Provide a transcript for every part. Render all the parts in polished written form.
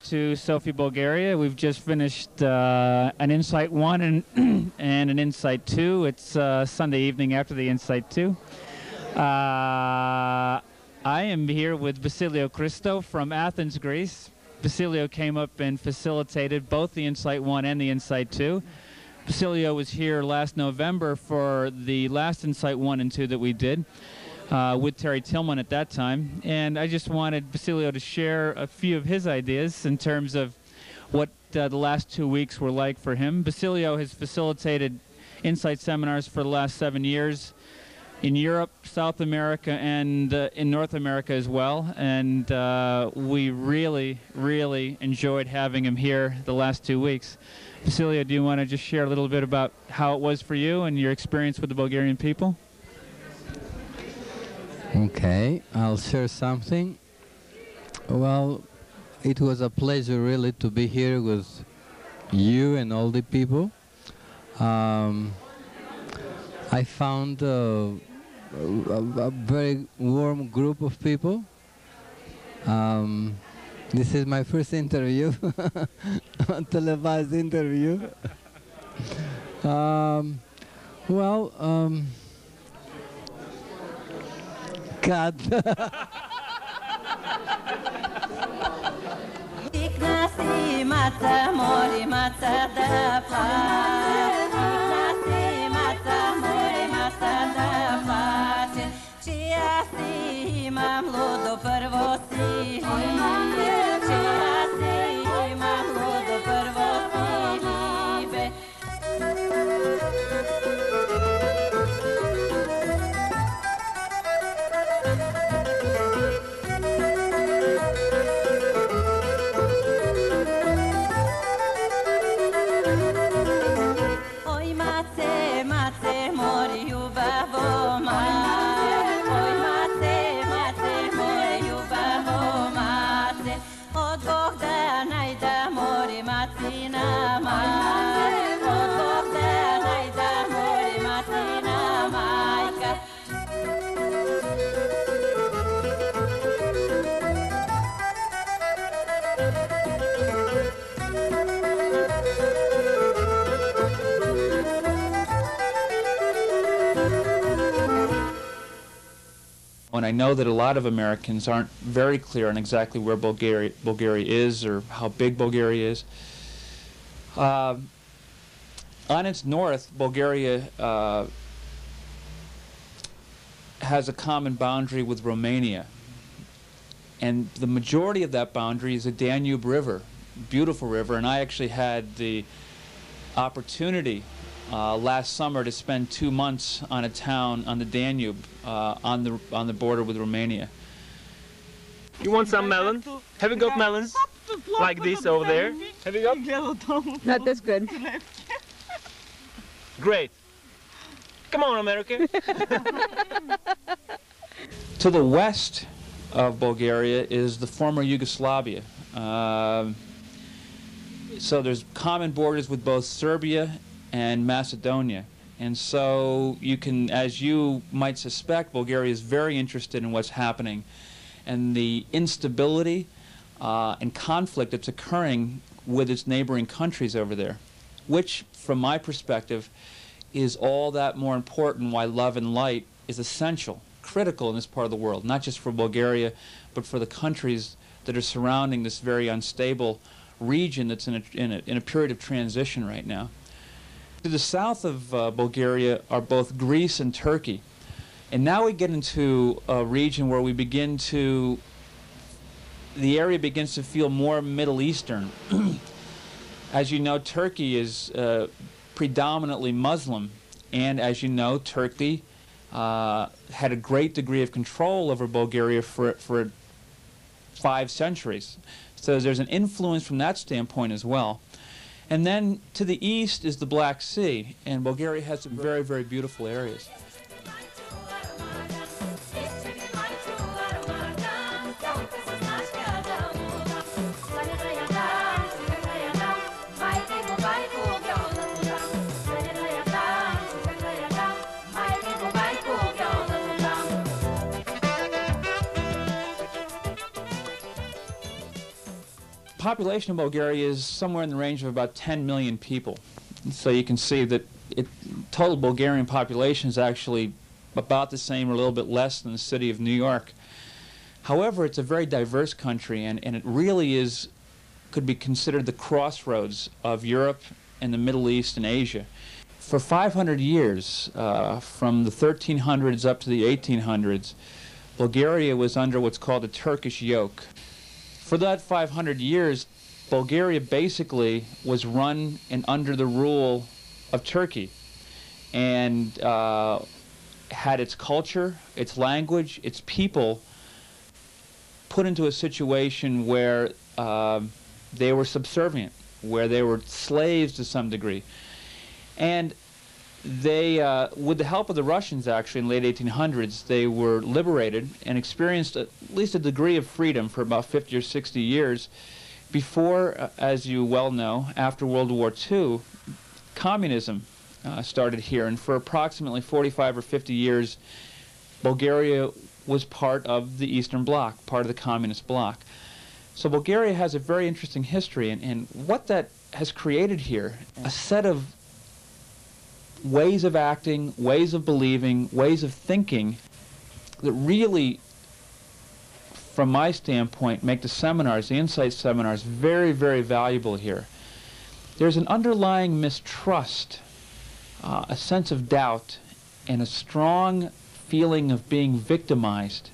To Sofia, Bulgaria. We've just finished an Insight 1 and, and an Insight 2. It's Sunday evening after the Insight 2. I am here with Basilio Christo from Athens, Greece. Basilio came up and facilitated both the Insight 1 and the Insight 2. Basilio was here last November for the last Insight 1 and 2 that we did. With Terry Tillman at that time, and I just wanted Basilio to share a few of his ideas in terms of what the last 2 weeks were like for him. Basilio has facilitated Insight seminars for the last 7 years in Europe, South America, and in North America as well, and we really, really enjoyed having him here the last 2 weeks. Basilio, do you want to just share a little bit about how it was for you and your experience with the Bulgarian people? Okay, I'll share something. Well, it was a pleasure really to be here with you and all the people. I found a very warm group of people. This is my first interview, a televised interview. God. And I know that a lot of Americans aren't very clear on exactly where Bulgaria is or how big Bulgaria is. On its north, Bulgaria has a common boundary with Romania. And the majority of that boundary is the Danube River, beautiful river. And I actually had the opportunity last summer to spend 2 months on a town on the Danube, on the border with Romania. You want some melon? Have you got melons like this over there? Have you got? Not this good. Great. Come on, America. To the west of Bulgaria is the former Yugoslavia. So there's common borders with both Serbia and Macedonia. And so you can, as you might suspect, Bulgaria is very interested in what's happening and the instability and conflict that's occurring with its neighboring countries over there, which, from my perspective, is all that more important why love and light is essential, critical in this part of the world, not just for Bulgaria, but for the countries that are surrounding this very unstable region that's in a period of transition right now. To the south of Bulgaria are both Greece and Turkey. And now we get into a region where we begin to, the area begins to feel more Middle Eastern. As you know, Turkey is predominantly Muslim. And as you know, Turkey had a great degree of control over Bulgaria for 5 centuries. So there's an influence from that standpoint as well. And then to the east is the Black Sea, and Bulgaria has some very, very beautiful areas. population of Bulgaria is somewhere in the range of about 10 million people. So you can see that total Bulgarian population is actually about the same or a little bit less than the city of New York. However, it's a very diverse country, and it really could be considered the crossroads of Europe and the Middle East and Asia. For 500 years, from the 1300s up to the 1800s, Bulgaria was under what's called a Turkish yoke. For that 500 years, Bulgaria basically was run and under the rule of Turkey, and had its culture, its language, its people put into a situation where they were subservient, where they were slaves to some degree. And they, with the help of the Russians actually in the late 1800s, they were liberated and experienced at least a degree of freedom for about 50 or 60 years before, as you well know, after World War II, communism started here. And for approximately 45 or 50 years, Bulgaria was part of the Eastern Bloc, part of the communist bloc. So Bulgaria has a very interesting history, and what that has created here, a set of ways of acting, ways of believing, ways of thinking that really, from my standpoint, make the seminars, the Insight seminars, very, very valuable here. There's an underlying mistrust, a sense of doubt, and a strong feeling of being victimized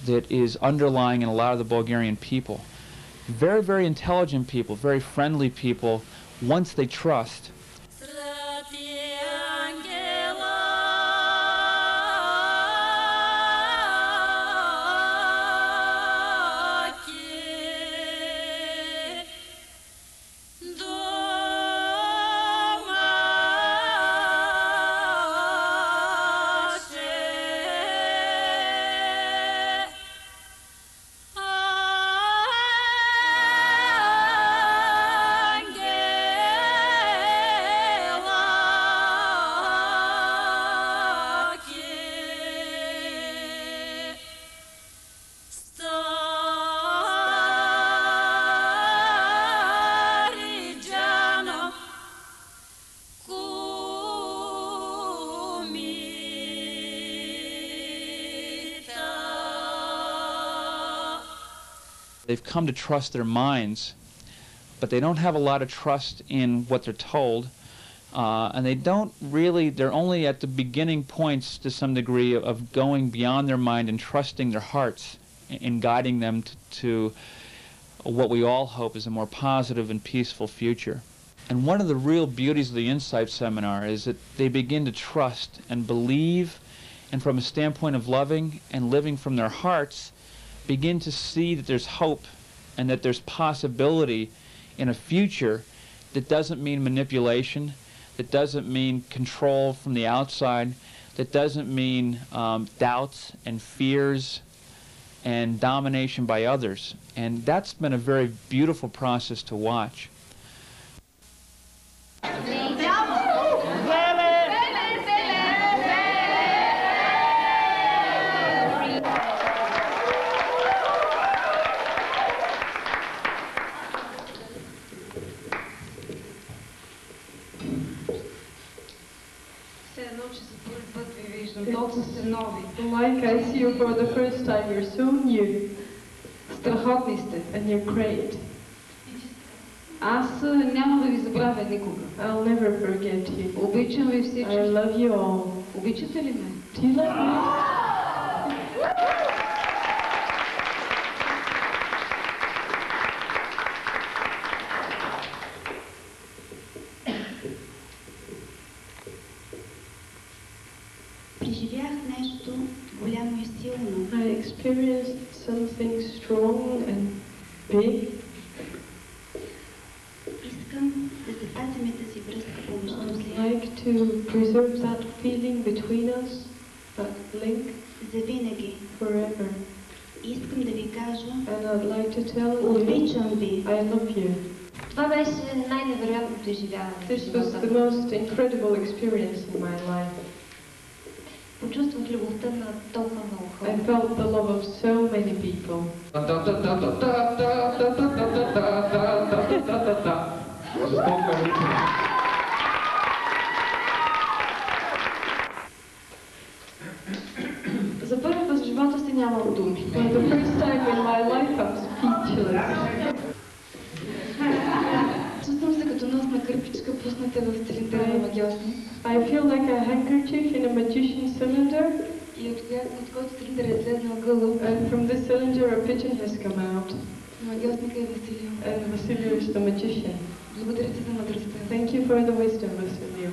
that is underlying in a lot of the Bulgarian people. Very, very intelligent people, very friendly people, once they trust. They've come to trust their minds, but they don't have a lot of trust in what they're told, and they don't really, they're only at the beginning points to some degree of going beyond their mind and trusting their hearts and guiding them to what we all hope is a more positive and peaceful future. And one of the real beauties of the Insight Seminar is that they begin to trust and believe, and from a standpoint of loving and living from their hearts, begin to see that there's hope and that there's possibility in a future that doesn't mean manipulation, that doesn't mean control from the outside, that doesn't mean doubts and fears and domination by others. And that's been a very beautiful process to watch. Like I see you for the first time, you're so new. Страхотни сте. And you're great. Аз няма да ви забравя никога. I'll never forget you. Обичам ви всички. I love you all. Обичате ли ме? Do you love me? I experienced something strong and big. I'd like to preserve that feeling between us, that link, forever. And I'd like to tell you, I love you. Това беше най-невероятното изживяване. This was the most incredible experience in my life. Почувствах любовта на толкова много хора. I felt the love of so many people. За първи път в живота си нямам думи. For the first time in my life, I'm speechless. Чувствам се като нос на кърпичка, пусната в цилиндъра на магиосник. I feel like a handkerchief in a magician's cylinder. И от който цилиндър е излезнал гълъб. And from this cylinder, a pigeon has come out. Магиосника е Василио. And Vasilio is the magician. Благодаря ти за мъдростта. Thank you for the wisdom, Vasilio.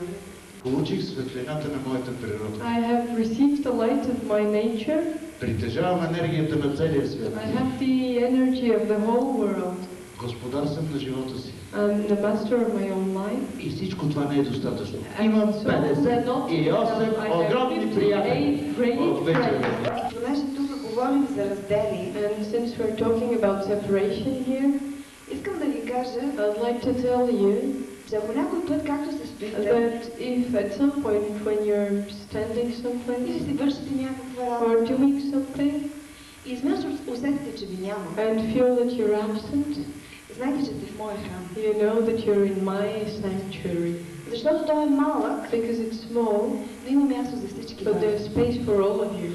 Получих светлината на моята природа. I have received the light of my nature. Притежавам енергията на целия свят. I have the energy of the whole world. Господар съм на живота си. I'm the master of my own life. И всичко това не е достатъчно. Имам 58 огромни приятели от вечера. Понеже тук говорим за раздели, And since we're talking about separation here, искам да ви кажа, I'd like to tell you че ако някой път, както се стоите, that if at some point when you're standing или someplace си вършите някаква or работа doing something и изведнъж усетите, че ви няма, and feel that you're absent, знайте, че сте в моя храм. you know that you're in my sanctuary. Защото той е малък, Because it's small, но има място за всички but вас. there's space for all of you.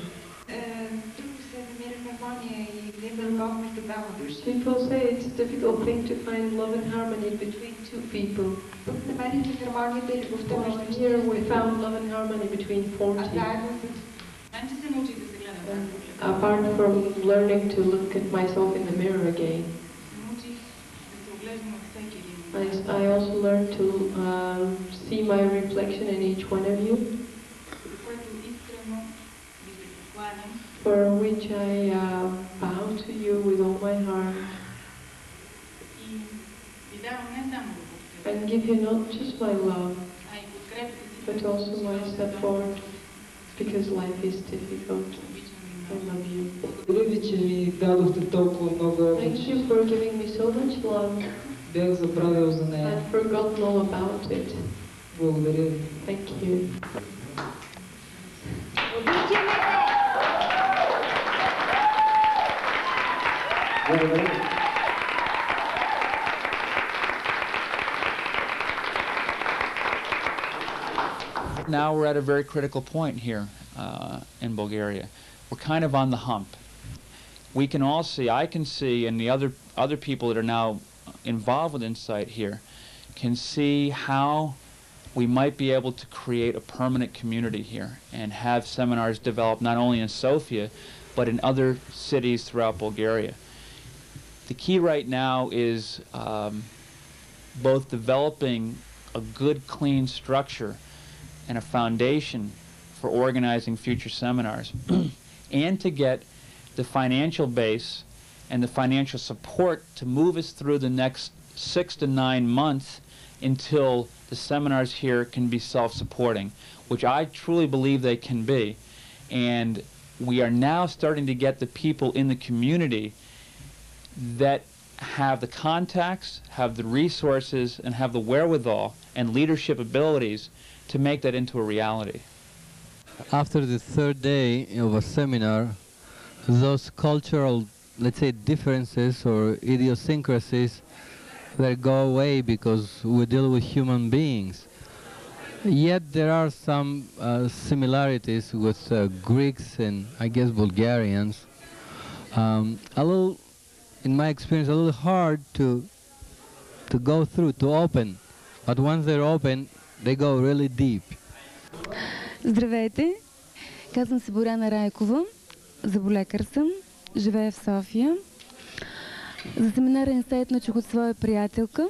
Трудно се намира хармония и да има любов между двама души. People say it's a difficult thing to find love and harmony between two people. Тук намерихме хармонията и любовта Well, между here we found love and harmony between А 40. заедно с... Знаете се научи да се гледам. Apart from learning to look at myself in the mirror again, Научих да се оглеждам от всеки един. I also learned to see my reflection in each one of you, За което искрено ви се покланям. for which I bow to you with all my heart И ви давам не само любовта, and give you not just my love, а и подкрепата си. but also my support, because life is difficult. Обичам ви I много. love you. Благодаря ви, че ми дадохте толкова много Thank обич. you for giving me so much love. Бях забравил за нея. I'd forgotten all about it. Благодаря ви. Thank you. Now we're at a very critical point here in Bulgaria. We're kind of on the hump. We can all see, I can see, and the other people that are now involved with Insight here can see how we might be able to create a permanent community here and have seminars develop not only in Sofia, but in other cities throughout Bulgaria. The key right now is both developing a good, clean structure and a foundation for organizing future seminars, and to get the financial base and the financial support to move us through the next 6 to 9 months until the seminars here can be self-supporting, which I truly believe they can be. And we are now starting to get the people in the community that have the contacts, have the resources, and have the wherewithal and leadership abilities to make that into a reality. After the third day of a seminar, those cultural, let's say, differences or idiosyncrasies, they go away because we deal with human beings. Yet there are some similarities with Greeks and, I guess, Bulgarians. A little, in my experience, a little hard to go through, to open. But once they're open, they go really deep. Здравейте! Казвам се Боряна Райкова, зъболекар съм, живея в София. За семинара Инсайт научих от своя приятелка,